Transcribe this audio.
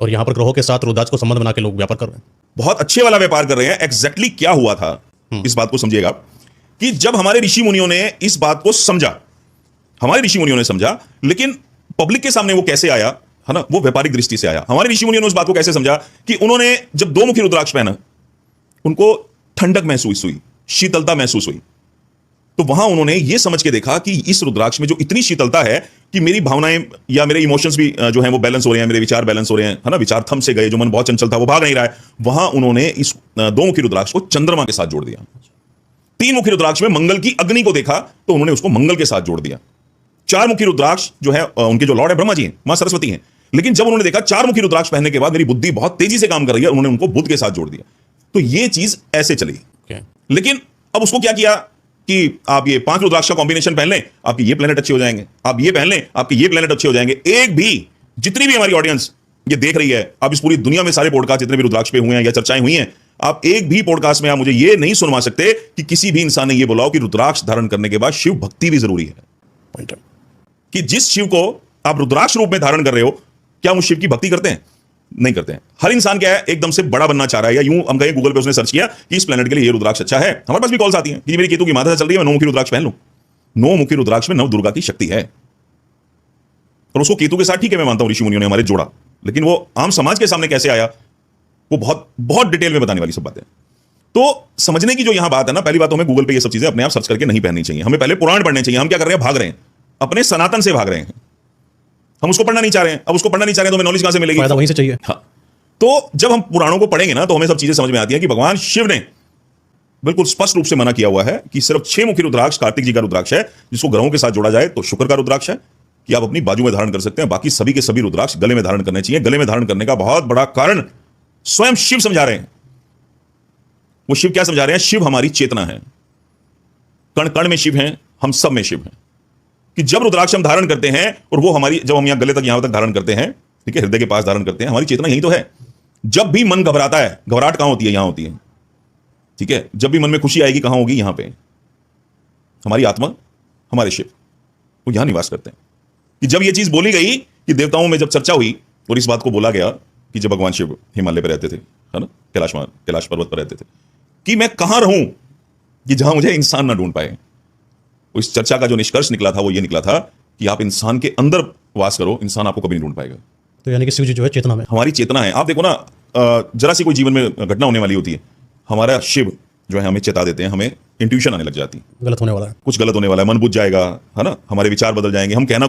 और यहाँ पर ग्रहों के साथ रुद्राक्ष को संबंध बना के लोग व्यापार कर रहे हैं। बहुत अच्छे वाला व्यापार कर रहे हैं। एग्जैक्टली क्या हुआ था इस बात को समझिएगा कि जब हमारे ऋषि मुनियों ने इस बात को समझा, हमारे ऋषि मुनियों ने समझा, लेकिन पब्लिक के सामने वो कैसे आया, है ना, वो व्यापारिक दृष्टि से आया। हमारे ऋषि मुनियों ने उस बात को कैसे समझा कि उन्होंने जब दो मुखी रुद्राक्ष पहना, उनको ठंडक महसूस हुई, शीतलता महसूस हुई, तो वहां उन्होंने ये समझ के देखा कि इस रुद्राक्ष में जो इतनी शीतलता है कि मेरी भावनाएं या मेरे इमोशंस भी जो हैं वो बैलेंस हो रहे हैं, मेरे विचार बैलेंस हो रहे हैं, है ना, विचार थम से गए, जो मन बहुत चंचल था वो भाग नहीं रहा है। वहां उन्होंने इस दो मुखी रुद्राक्ष को चंद्रमा के साथ जोड़ दिया। तीन मुखी रुद्राक्ष में मंगल की अग्नि को देखा तो उन्होंने उसको मंगल के साथ जोड़ दिया। चार मुखी रुद्राक्ष जो है उनके जो लॉर्ड है ब्रह्मा जी हैं, मां सरस्वती हैं, लेकिन जब उन्होंने देखा चार मुखी रुद्राक्ष पहनने के बाद मेरी बुद्धि बहुत तेजी से काम कर रही है, उन्होंने उनको बुध के साथ जोड़ दिया। तो ये चीज ऐसे चली। लेकिन अब उसको क्या किया कि आप ये पांच रुद्राक्ष का कॉम्बिनेशन पहन लें, आपके ये प्लेनेट अच्छे हो जाएंगे, आप ये पहन लें, आपके ये प्लेनेट अच्छे हो जाएंगे। एक भी, जितनी भी हमारी ऑडियंस ये देख रही है, आप इस पूरी दुनिया में सारे पॉडकास्ट जितने भी रुद्राक्ष पे हुए हैं या चर्चाएं हुई हैं, आप एक भी पॉडकास्ट में आप मुझे ये नहीं सुनवा सकते कि किसी भी इंसान ने ये बोला हो कि रुद्राक्ष धारण करने के बाद शिव भक्ति भी जरूरी है। कि जिस शिव को आप रुद्राक्ष रूप में धारण कर रहे हो, क्या वो शिव की भक्ति करते हैं? नहीं करते हैं। हर इंसान क्या है, एकदम से बड़ा बनना चाह रहा है, या यूं हम कहें गूगल पे उसने सर्च किया कि इस प्लेनेट के लिए ये रुद्राक्ष अच्छा है। हमारे पास भी कॉल्स आती हैं कि मेरी केतु की माता चल रही है, मैं नौ मुखी रुद्राक्ष पहन लूं। नौ मुखी रुद्राक्ष में नव दुर्गा की शक्ति है, और उसको केतु के साथ ठीक है मैं मानता हूं ऋषि मुनियों ने हमारे जोड़ा, लेकिन वो आम समाज के सामने कैसे आया वो बहुत बहुत डिटेल में बताने वाली सब बातें। तो समझने की जो यहां बात है ना, पहली बात तो हमें गूगल पे ये सब चीजें अपने आप सर्च करके नहीं पहननी चाहिए। हमें पहले पुराण पढ़ने चाहिए। हम क्या कर रहे हैं, भाग रहे हैं, अपने सनातन से भाग रहे हैं। हम उसको पढ़ना नहीं चाह रहे हैं। अब उसको पढ़ना नहीं चाह रहे तो हमें नॉलेज कहां से मिलेगी? फायदा वहीं से चाहिए। हाँ, तो जब हम पुराणों को पढ़ेंगे ना तो हमें सब चीजें समझ में आती हैं कि भगवान शिव ने बिल्कुल स्पष्ट रूप से मना किया हुआ है कि सिर्फ 6 मुखी रुद्राक्ष कार्तिक जी का रुद्राक्ष है, जिसको ग्रहों के साथ जोड़ा जाए तो शुक्र का रुद्राक्ष है कि आप अपनी बाजू में धारण कर सकते हैं। बाकी सभी के सभी रुद्राक्ष गले में धारण करने चाहिए। गले में धारण करने का बहुत बड़ा कारण स्वयं शिव समझा रहे हैं। वो शिव क्या समझा रहे हैं? शिव हमारी चेतना है, कण कण में शिव हैं, हम सब में शिव हैं। कि जब रुद्राक्ष हम धारण करते हैं और वो हमारी, जब हम यहां गले तक यहां तक धारण करते हैं, ठीक है, हृदय के पास धारण करते हैं, हमारी चेतना यही तो है। जब भी मन घबराता है, घबराहट कहां होती है? यहां होती है, ठीक है। जब भी मन में खुशी आएगी कहां होगी? यहां पे। हमारी आत्मा, हमारे शिव, वो यहां निवास करते हैं। कि जब ये चीज बोली गई कि देवताओं में जब चर्चा हुई और इस बात को बोला गया कि जब भगवान शिव हिमालय पर रहते थे, है ना, कैलाश पर्वत पर रहते थे, कि मैं कहां रहूं कि जहां मुझे इंसान ना ढूंढ पाए। इस चर्चा का जो निष्कर्ष निकला था वो ये निकला था कि आप इंसान के अंदर वास करो, इंसान आपको कभी नहीं ढूंढ पाएगा। तो यानी कि शिव जी जो है चेतना में, हमारी चेतना है। आप देखो ना, जरा सी कोई जीवन में घटना होने वाली होती है, हमारा शिव जो है हमें चेता देते हैं, हमें इंट्यूशन आने लग जाती है, गलत होने वाला है, कुछ गलत होने वाला है, मन बुझ जाएगा, है ना, हमारे विचार बदल जाएंगे, हम कहना